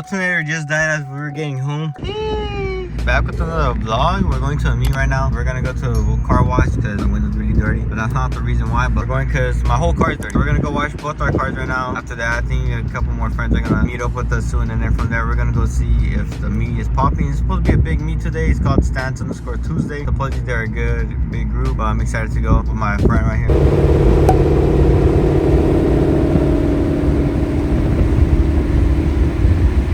alternator just died as we were getting home. Back with another vlog. We're going to a meet right now. We're gonna go to a car wash because the window's really dirty, but that's not the reason why. But we're going because my whole car is dirty. We're gonna go wash both our cars right now. After that, I think a couple more friends are gonna meet up with us soon, and then from there we're gonna go see if the meet is popping. It's supposed to be a big meet today. It's called Stance_Tuesday. Supposedly they're a good big group. I'm excited to go with my friend right here.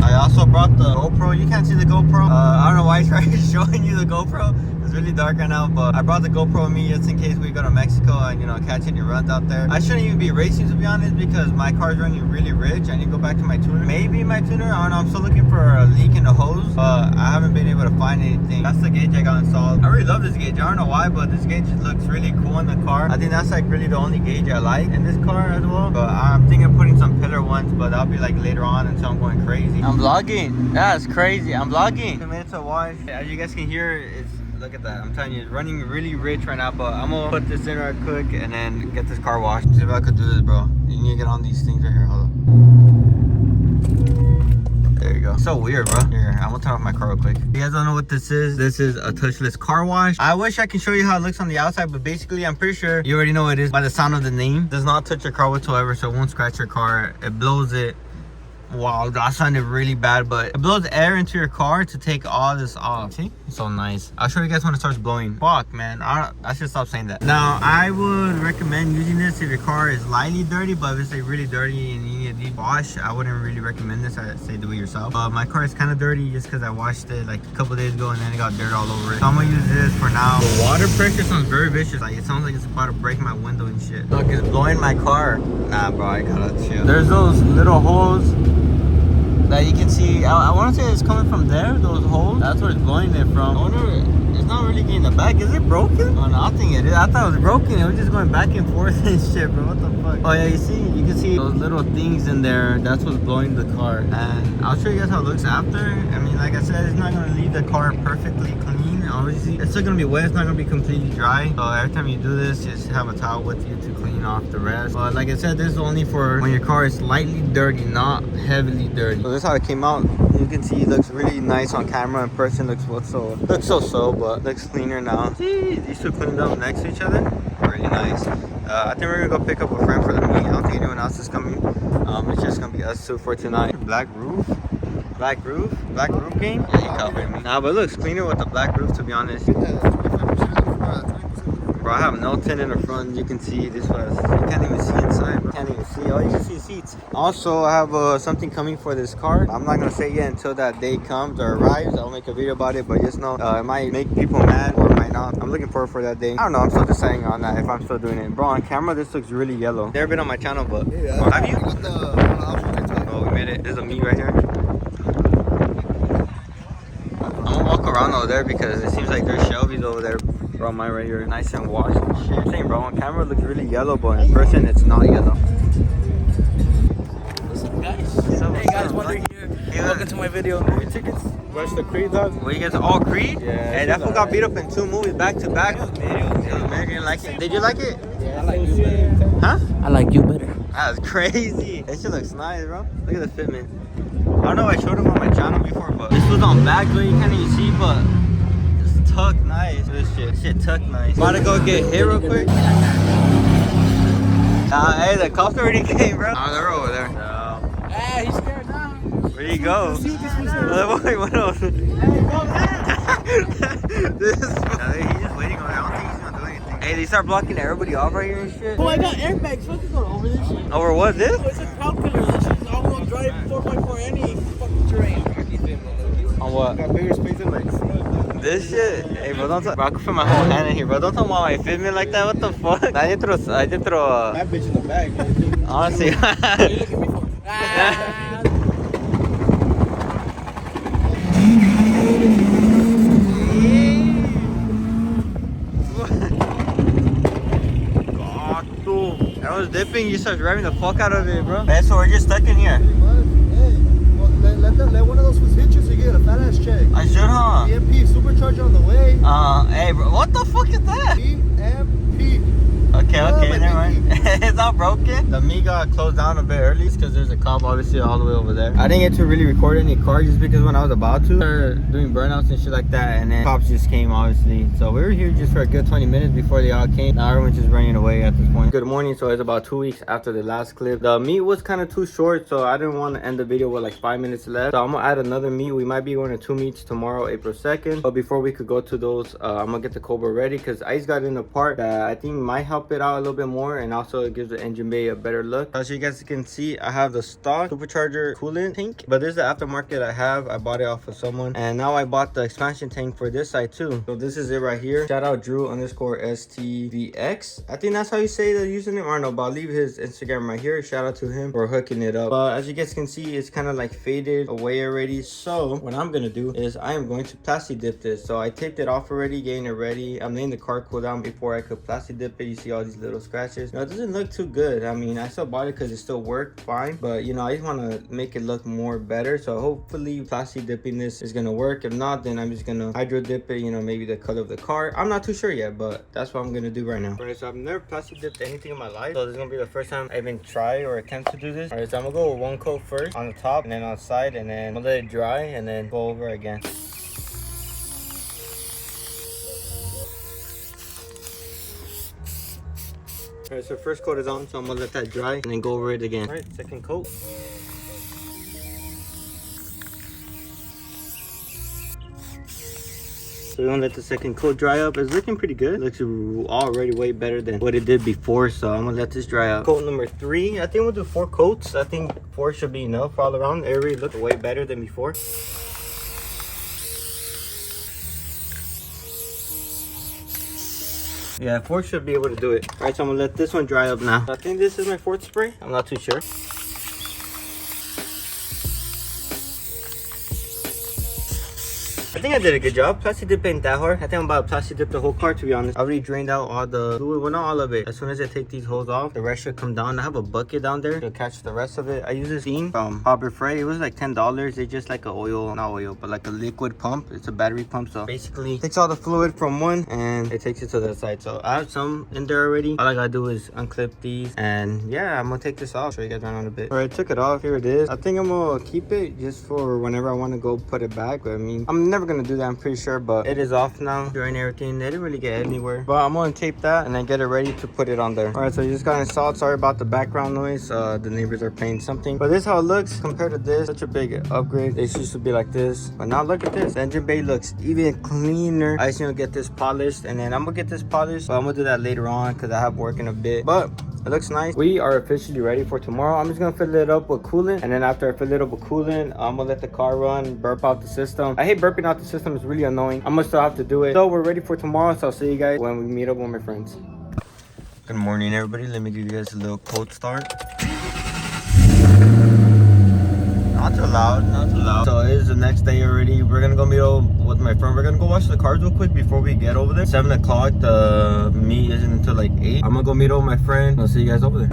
I also brought the GoPro. You can't see the GoPro. I don't know why he's showing you the GoPro. It's really dark right now, but I brought the GoPro with me just in case we go to Mexico and, you know, catch any runs out there. I shouldn't even be racing, to be honest, because my car's running really rich. I need to go back to my tuner. Maybe my tuner. I don't know. I'm still looking for a leak in the hose, but I haven't been able to find anything. That's the gauge I got installed. I really love this gauge. I don't know why, but this gauge looks really cool in the car. I think that's like really the only gauge I like in this car as well. But I'm thinking of putting some pillar ones, but that'll be like later on until I'm going crazy. I'm vlogging. That's crazy. I'm vlogging. 2 minutes of wash. As you guys can hear, it's, look at that. I'm telling you, it's running really rich right now, but I'm gonna put this in right quick and then get this car washed. See if I could do this, bro. You need to get on these things right here. Hold on. There you go. So weird, bro. Here, I'm gonna turn off my car real quick. If you guys don't know what this is a touchless car wash. I wish I can show you how it looks on the outside, but basically I'm pretty sure you already know what it is by the sound of the name. It does not touch your car whatsoever, so it won't scratch your car. It blows it. Wow, that sounded really bad, but it blows air into your car to take all this off. See? It's so nice. I'll show you guys when it starts blowing. Fuck, man. I should stop saying that. Now, I would recommend using this if your car is lightly dirty, but if it's like really dirty and you need a deep wash, I wouldn't really recommend this. I'd say do it yourself. But my car is kind of dirty just because I washed it like a couple days ago and then it got dirt all over it. So I'm gonna use this for now. The water pressure sounds very vicious. Like, it sounds like it's about to break my window and shit. Look, it's blowing my car. Nah, bro, I gotta chill. There's those little holes that you can see. I want to say it's coming from there, those holes. That's where it's blowing it from. I wonder, it's not really getting the back. Is it broken? Oh, no, I think it is. I thought it was broken. It was just going back and forth and shit, bro. What the fuck? Oh, yeah, you can see those little things in there. That's what's blowing the car. And I'll show you guys how it looks after. I mean, like I said, it's not going to leave the car perfectly clean. Obviously, it's still going to be wet. It's not going to be completely dry. So every time you do this, just have a towel with you to clean off the rest. But like I said, this is only for when your car is lightly dirty, not heavily dirty. So this is how it came out. You can see it looks really nice on camera. In person looks so, but looks cleaner now. See, these two cleaned up next to each other. Really nice. I think we're gonna go pick up a friend for the meet. I don't think anyone else is coming. It's just gonna be us two for tonight. Black roof game. Yeah, you covered me. Nah, but it looks cleaner with the black roof, to be honest. Bro, I have no tint in the front. You can see this was. You can't even see inside, bro. Can't even see. All you can see is seats. Also, I have something coming for this car. I'm not gonna say yet until that day comes or arrives. I'll make a video about it, but just know it might make people mad or it might not. I'm looking forward for that day. I don't know. I'm still deciding on that if I'm still doing it. Bro, on camera, this looks really yellow. Never been on my channel, but have you? Oh, we made it. There's a meat right here. I'm gonna walk around over there because it seems like there's Shelby's over there. Bro, mine right here, nice and washed and shit. I'm saying, bro, on camera it looks really yellow, but in person it's not yellow. What's up, guys? Hey guys, Wonder here. Hey, welcome to my video. Movie tickets. Watch the Creed, dog. Well, you guys all Creed? Yeah. Hey, that fool got beat up in 2 movies back to back. You didn't like it? Did you like it? Yeah, I like you better. Huh? I like you better. That's crazy. That shit looks nice, bro. Look at the fitment. I don't know if I showed him on my channel before, but this was on back, so you can't even see, but tuck nice. This shit tuck nice. About to go get hit real quick. Hey, the cops already came, bro. Oh, they're over there. No. Hey, he's scared now. Where you go? See what this was. Wait, what else? Hey, go back. He's just waiting over there. I don't think he's gonna do anything. Hey, they start blocking everybody off right here and shit. Oh, I got airbags. Fucking going over this shit. Over what, this? Oh, it's a crowd killer. This shit's all-wheel drive 4x4 any fucking terrain. On what? Got bigger space than like This shit? Hey, bro, don't talk. Bro, I can fit my whole hand in here, bro. Don't talk about my fitment like that. What the fuck? I didn't throw. that bitch in the bag. Honestly. What are you looking at me for? I was dipping, you start driving the fuck out of it, bro. Hey, so we're just stuck in here. Hey, well, let one of those was hit you so you get a fat ass check. I should, huh? EMP supercharger on the way. Hey, bro, what the fuck is that? EMP. Okay, okay, my never mind. pinky. It's all broken. The meat got closed down a bit early because there's a cop obviously all the way over there. I didn't get to really record any car just because when I was about to start doing burnouts and shit like that, and then cops just came obviously. So we were here just for a good 20 minutes before they all came. Now everyone's just running away at this point. Good morning. So it's about 2 weeks after the last clip. The meat was kind of too short, so I didn't want to end the video with like 5 minutes left. So I'm gonna add another meat. We might be going to 2 meats tomorrow, April 2nd. But before we could go to those, I'm gonna get the Cobra ready because Ice got in a part that I think might help it out a little bit more, and also it gives the engine bay a better look. As you guys can see, I have the stock supercharger coolant tank, but this is the aftermarket I have. I bought it off of someone, and now I bought the expansion tank for this side too. So this is it right here. Shout out Drew_STVX. I think that's how you say the username. I don't know, but I'll leave his Instagram right here. Shout out to him for hooking it up. But as you guys can see, it's kind of like faded away already. So what I'm gonna do is I am going to plastic dip this. So I taped it off already, getting it ready. I'm letting the car cool down before I could plastic dip it. You see all these little scratches. Now, it doesn't look too good. I mean, I still bought it because it still worked fine, but you know, I just want to make it look more better. So hopefully plastic dipping this is gonna work. If not, then I'm just gonna hydro dip it, you know, maybe the color of the car. I'm not too sure yet, but that's what I'm gonna do right now. Alright, so I've never plastic dipped anything in my life, so this is gonna be the first time I even try or attempt to do this. Alright, so I'm gonna go with one coat first on the top and then on the side, and then I'm gonna let it dry and then go over again. Alright, so first coat is on, so I'm gonna let that dry and then go over it again. Alright, second coat. So we're gonna let the second coat dry up. It's looking pretty good. It looks already way better than what it did before, so I'm gonna let this dry up. Coat number 3. I think we'll do 4 coats. I think 4 should be enough all around. It already looked way better than before. Yeah, 4 should be able to do it. Alright, so I'm gonna let this one dry up now. I think this is my 4th spray. I'm not too sure. I think I did a good job. Plastic dip ain't that hard. I think I'm about to plastic dip the whole car, to be honest. I already drained out all the fluid. Well, not all of it. As soon as I take these hoses off, the rest should come down. I have a bucket down there to catch the rest of it. I use this thing from Harbor Freight. It was like $10. It's just like a oil, not oil, but like a liquid pump. It's a battery pump. So basically takes all the fluid from one and it takes it to the side. So I have some in there already. All I gotta do is unclip these, and yeah, I'm gonna take this off. Show you guys around a bit. All right, took it off. Here it is. I think I'm gonna keep it just for whenever I want to go put it back. But I mean, I'm never gonna do that, I'm pretty sure, but it is off now during everything. They didn't really get anywhere, but I'm gonna tape that and then get it ready to put it on there. All right, so you just got installed. Sorry about the background noise. The neighbors are playing something, but this is how it looks compared to this. Such a big upgrade. It used to be like this, but now look at this. The engine bay looks even cleaner. I just need to get this polished, and then I'm gonna get this polished, but I'm gonna do that later on because I have work in a bit. But it looks nice. We are officially ready for tomorrow. I'm just gonna fill it up with coolant, and then after I fill it up with coolant, I'm gonna let the car run, burp out the system. I hate burping out the system. It's really annoying. I'm gonna still have to do it. So we're ready for tomorrow, so I'll see you guys when we meet up with my friends. Good morning, everybody. Let me give you guys a little cold start. Not too loud, not too loud. So it is the next day already. We're gonna go meet up with my friend. We're gonna go wash the cars real quick before we get over there. 7 o'clock. The meet isn't until like 8. I'm gonna go meet up with my friend. I'll see you guys over there.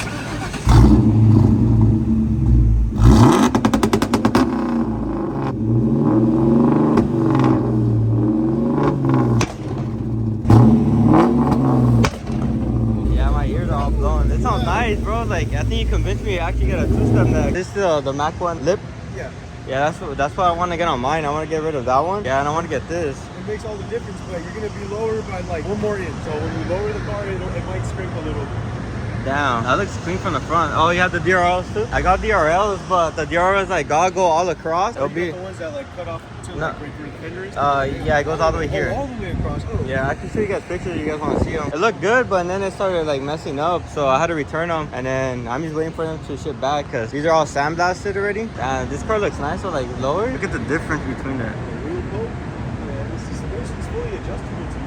Yeah, my ears are all blown. It sounds nice, bro. Like, I think you convinced me to actually get a 2-step neck. This is the Mac one lip. Yeah. Yeah, that's what I want to get on mine. I want to get rid of that one. Yeah, and I want to get this. It makes all the difference, but you're gonna be lower by like 1 more inch. So when you lower the car, it might scrape a little. Damn, that looks clean from the front. Oh, you have the DRLs too? I got DRLs, but the DRLs like gotta go all across. It'll be the ones that like cut off to no. like right through the fender and yeah, it goes all the way here. all the way across. Oh. Yeah, I can show you guys pictures if you guys want to see them. It looked good, but then it started like messing up, so I had to return them, and then I'm just waiting for them to ship back because these are all sandblasted already. This car looks nice, so like lower. Look at the difference between that. Wheel coat. Yeah, this is fully adjustable too.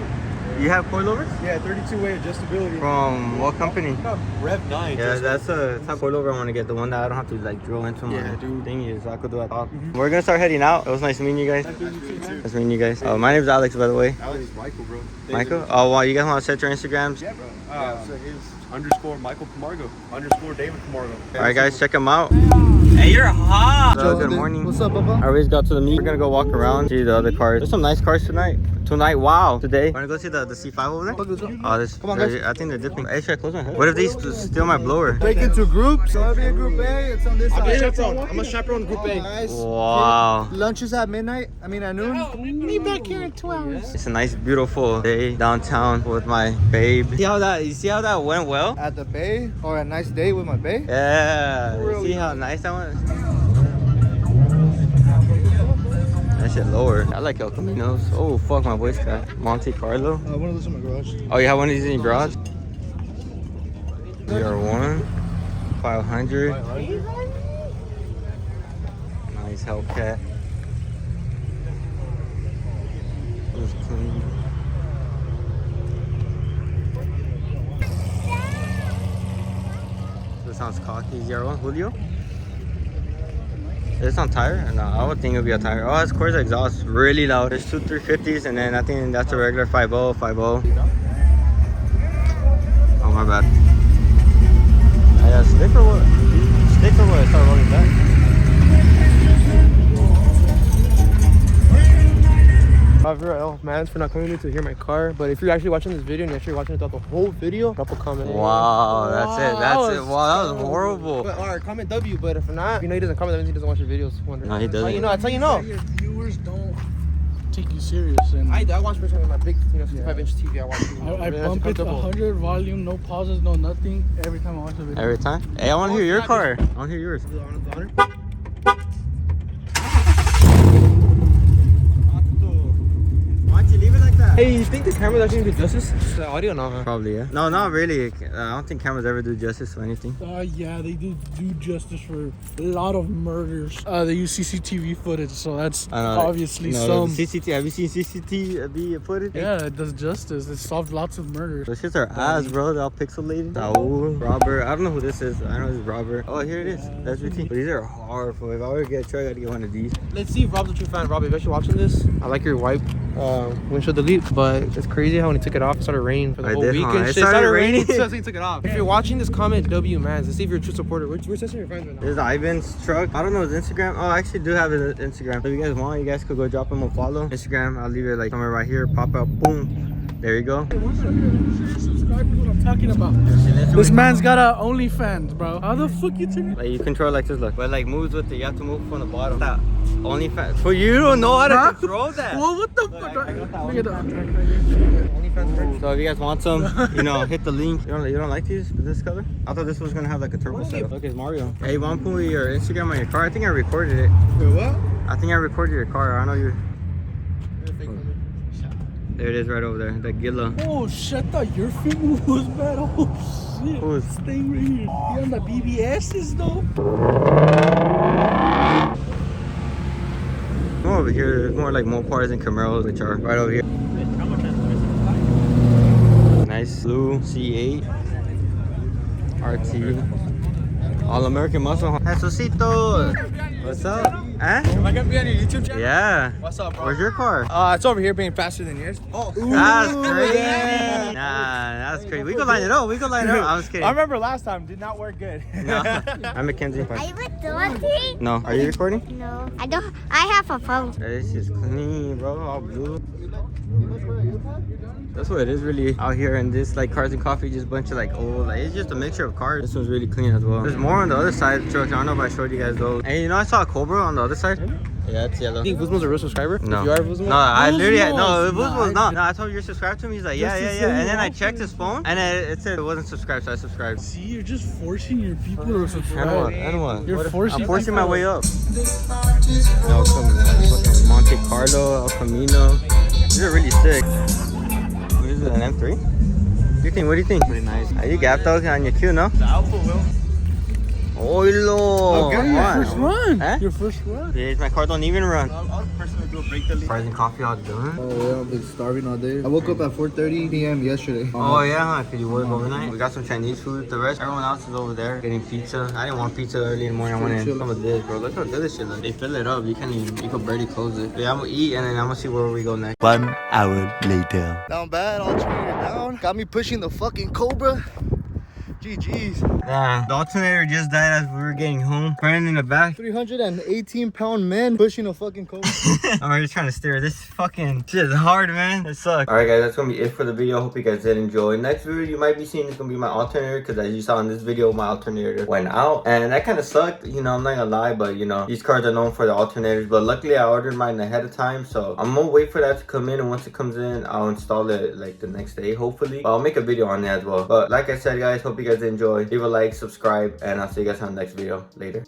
You have coilovers? Yeah, 32-way adjustability. From what company? Rev 9. Yeah, that's a type of coilover I want to get. The one that I don't have to like drill into my thingy, so I could do it top. We're gonna start heading out. It was nice meeting you guys. Nice meeting you guys. My name's Alex, by the way. Alex is Michael, bro. Michael? Oh, wow, you guys want to set your Instagrams? Yeah, bro. So his _Michael Camargo _David Camargo. All right, guys, check them out. Hey, you're hot. So, good morning. What's up, Papa? I always got to the meet. We're gonna go walk around, see the other cars. There's some nice cars tonight. Wow. Today. Wanna go see the C5 over there? Oh, this. Come on, guys. I think they're dipping. Hey, should I close my hood? What if they steal my blower? Break into groups. So I'll be in group A. It's on this side. I'm a chaperone group A. Nice. Wow. Lunch is at midnight. I mean at noon. Meet back here in 2 hours. It's a nice, beautiful day downtown with my babe. You see how that went well? At the bay or a nice day with my babe. Yeah. Really See how nice that went? That shit lower. I like El Caminos. Oh fuck, my voice cracked. Monte Carlo. I want to listen to my garage. Oh, you have one of these in your garage? VR1 500. Nice Hellcat. Looks clean. This sounds cocky. ZR1 Julio? Is this on tire? No, I would think it would be a tire. Oh, it's Corsa exhaust. Really loud. There's two 350s and then I think that's a regular 5.0, 5.0. Oh, my bad. Yeah, stick or what? Stick or what? I start rolling back. Man, for not coming to hear my car. But if you're actually watching this video and you're actually watching it throughout the whole video, drop a comment. Wow, that's it. That's it. Wow, that was horrible. But, or comment W, but if not, if you know he doesn't comment, that means he doesn't watch your videos. Wonder. No, he doesn't. That's how you know. Your viewers don't take you serious, and I watch personally with my big, 65-inch TV. I watch. I bump it to 100 volume, no pauses, no nothing. Every time I watch the video. Every time? Hey, I want to hear your car. I want to hear yours. Why don't you leave it like that? Hey, you think the camera's actually gonna do justice to the audio? No. Probably, yeah. No, not really. I don't think cameras ever do justice to anything. Yeah, they do justice for a lot of murders. They use CCTV footage, so that's obviously some. CCTV. Have you seen CCTV footage? Yeah, it does justice. It solved lots of murders. Those shits are ass, bro. They're all pixelated. Saul, Robert. I don't know who this is. I know this is Robert. Oh, here it is. That's routine. But these are horrible. If I were to get a truck, I'd get one of these. Let's see if Rob's a true fan. Rob, if you're actually watching this, I like your wipe windshield delete, but it's crazy how when he took it off, it started raining for the whole week and It shit. started raining. So he took it off. If you're watching this, comment W, man. Let's see if you're a true supporter. We're testing your friends right now. This is Ivan's truck. I don't know his Instagram. Oh, I actually do have his Instagram. So if you guys want, you guys could go drop him a follow. Instagram, I'll leave it like somewhere right here. Pop up, boom. There you go. Subscribers, what I'm talking about. This man's got a OnlyFans, bro. How the fuck you turn it? Like you control like this, look. But like moves with it, you have to move from the bottom. That OnlyFans. For you don't know how to control that. Well, what the fuck? Look at that. So if you guys want some, hit the link. You don't like this color? I thought this was gonna have like a turbo setup. Look, it's Mario. Hey, want to put your Instagram on your car? I think I recorded it. Wait, what? I think I recorded your car. I know you. There it is, right over there. The Gilla. Oh shit! I thought your finger was bad. Oh shit! Who's? Stay right here. You on the BBS's though? More over here, there's more like Mopars and Camaros, which are right over here. Nice blue C8 RT. All American muscle. Jesucito! What's up? Huh? Am I gonna be on your YouTube channel? Yeah. What's up, bro? Where's your car? It's over here being faster than yours. Oh, That's crazy. Nah, that's crazy. We can line it up. I was kidding. I remember last time did not work good. No. I'm Mackenzie. Are you recording? No. Are you recording? No, I don't. I have a phone. This is clean, bro. All blue. That's what it is really out here in this like Cars and Coffee, just a bunch of like old, like it's just a mixture of cars. This one's really clean as well. There's more on the other side of the truck. I don't know if I showed you guys those. And I saw a Cobra on the other side. Yeah, it's yellow. I think Vuzmo's a real subscriber? No. If you are Vuzmo? No, I literally had, no, Vuzmo's Vuzmo's not. No, I told you you're subscribed to him. He's like, yeah. And then I checked his phone and it said it wasn't subscribed, so I subscribed. See, you're just forcing your people to subscribe. I don't want. You're forcing. I'm forcing my way up. No, fucking Monte Carlo, El Camino. These are really sick. What is it, an M3? What do you think? Pretty nice. Are you gapped out on your queue, no? The Alpha will. Oilo! Okay, your first run. Huh? Your first run. Yeah, my car don't even run. I'll personally do a break the lead. Cars and Coffee all done. Oh yeah, I've been starving all day. I woke up at 4:30 p.m. yesterday. Oh yeah, huh? Cause you work overnight. We got some Chinese food. The rest, everyone else is over there getting pizza. I didn't want pizza early in the morning. I wanted some of this, bro. Look how good this shit looks. They fill it up. You can barely close it. But yeah, I'm gonna eat and then I'm gonna see where we go next. 1 hour later. Down bad, all treated down. Got me pushing the fucking Cobra. GG's. Yeah, the alternator just died as we were getting home. Brandon in the back. 318-pound men pushing a fucking coat. I'm already trying to steer. This fucking shit is hard, man. It sucks. Alright guys, that's gonna be it for the video. Hope you guys did enjoy. Next video you might be seeing is gonna be my alternator, because as you saw in this video, my alternator went out. And that kind of sucked. You know, I'm not gonna lie, but you know, these cars are known for the alternators. But luckily I ordered mine ahead of time. So I'm gonna wait for that to come in. And once it comes in, I'll install it like the next day, hopefully. But I'll make a video on that as well. But like I said, guys, hope you guys enjoy. Leave a like, subscribe, and I'll see you guys on the next video. Later.